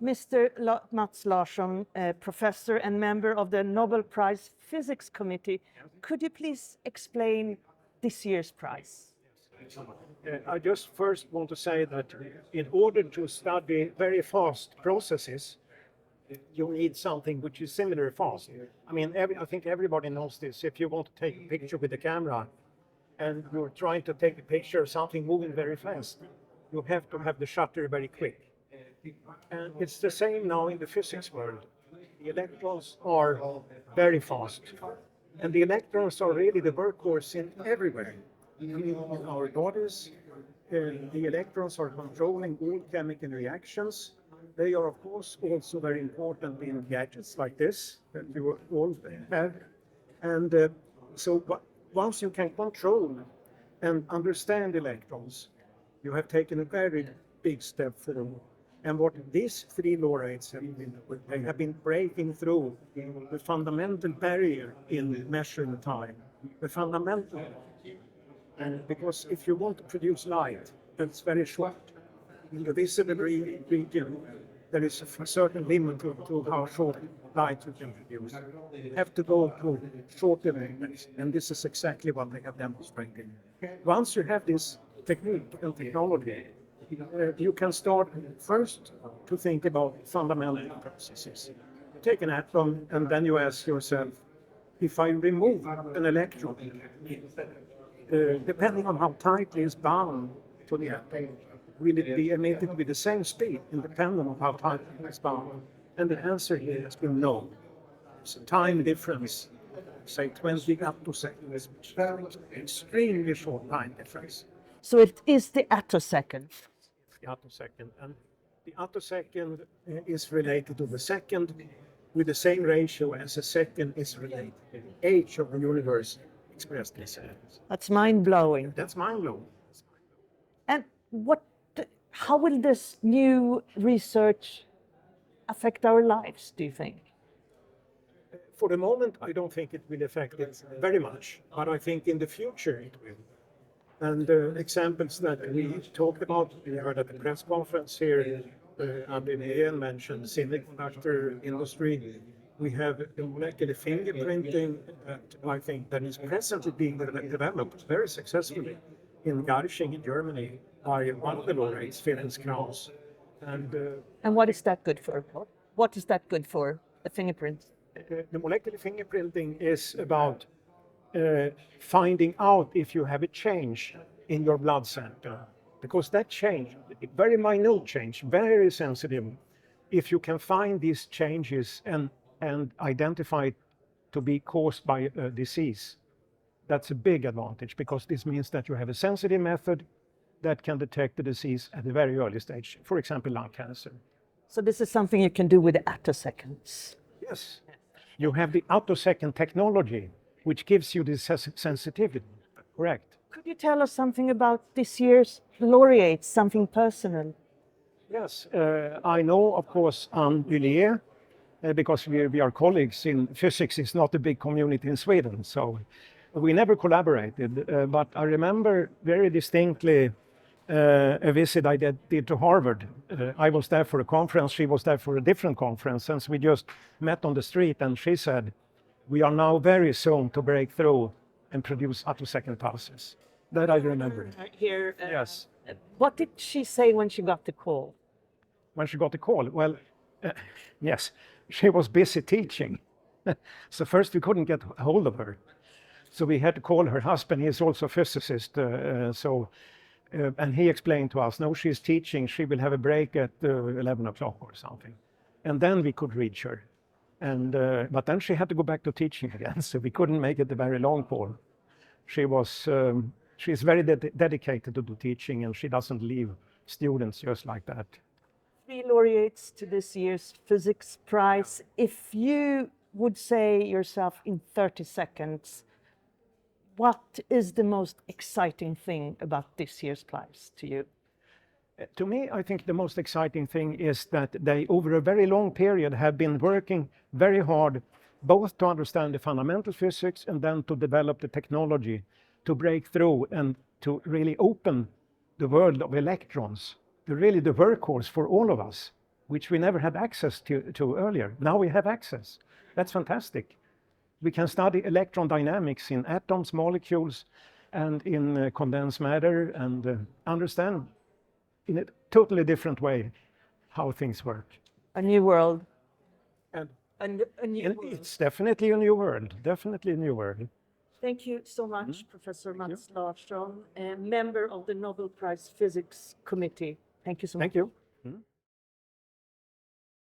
Mats Larsson, professor and member of the Nobel Prize Physics Committee, could you please explain this year's prize? I just first want to say that in order to study very fast processes, you need something which is similar fast. I mean, I think everybody knows this. If you want to take a picture with a camera and you're trying to take a picture of something moving very fast, you have to have the shutter very quick. And it's the same now in the physics world. The electrons are very fast. And the electrons are really the workhorse in everywhere. In our bodies, the electrons are controlling all chemical reactions. They are, of course, also very important in gadgets like this that you all have. And so once you can control and understand electrons, you have taken a very big step forward. And what these three laureates have been doing, they have been breaking through the fundamental barrier in measuring time. The fundamental. And because if you want to produce light that's very short, in the visible region, there is a certain limit to how short light you can produce. You have to go to shorter wavelengths, and this is exactly what they have demonstrated. Once you have this technique and technology, you can start first to think about fundamental processes. You take an atom, and then you ask yourself, if I remove an electron, depending on how tightly it's bound to the atom, will it be emitted with the same speed, independent of how tightly it's bound? And the answer here has been no. It's a time difference, say 20 attoseconds, extremely short time difference. So it is the attosecond. The attosecond, and the attosecond is related to the second with the same ratio as a second is related to the age of the universe expressed in seconds. That's mind-blowing. That's mind-blowing. And how will this new research affect our lives, do you think? For the moment, I don't think it will affect it very much, but I think in the future it will. And examples that we talked about, we heard at the press conference here, and mentioned semiconductor industry. We have the molecular fingerprinting that I think that is presently being developed very successfully in Garching in Germany by one of the laureates, Felix Krauss. And what is that good for? What is that good for, the fingerprint? The molecular fingerprinting is about finding out if you have a change in your blood center. Because that change, very minute change, very sensitive, if you can find these changes and identify it to be caused by a disease, that's a big advantage, because this means that you have a sensitive method that can detect the disease at a very early stage, for example, lung cancer. So this is something you can do with attoseconds? Yes. You have the attosecond technology, which gives you this sensitivity, correct? Could you tell us something about this year's laureates, something personal? Yes, I know, of course, Anne Ullier, because we are colleagues in physics. It's not a big community in Sweden, so we never collaborated. But I remember very distinctly a visit I did to Harvard. I was there for a conference, she was there for a different conference, and we just met on the street, and she said, we are now very soon to break through and produce attosecond pulses. That I remember. Here, yes. What did she say when she got the call? When she got the call? Well, yes, she was busy teaching. So first we couldn't get hold of her. So we had to call her husband. He is also a physicist. And he explained to us, no, she's teaching. She will have a break at 11 o'clock or something. And then we could reach her. But then she had to go back to teaching again. So we couldn't make it a very long call. She's very dedicated to do teaching, and she doesn't leave students just like that. 3 laureates to this year's physics prize. If you would say yourself in 30 seconds, what is the most exciting thing about this year's prize to you? To me, I think the most exciting thing is that they, over a very long period, have been working very hard, both to understand the fundamental physics and then to develop the technology to break through and to really open the world of electrons, really the workhorse for all of us. which we never had access to earlier. Now we have access. That's fantastic. We can study electron dynamics in atoms, molecules, and in condensed matter, and understand in a totally different way how things work. A new world. And A new world. it's definitely a new world, definitely a new world. Thank you so much, Professor Mats Larsson, a member of the Nobel Prize Physics Committee. Thank you so much. Thank you.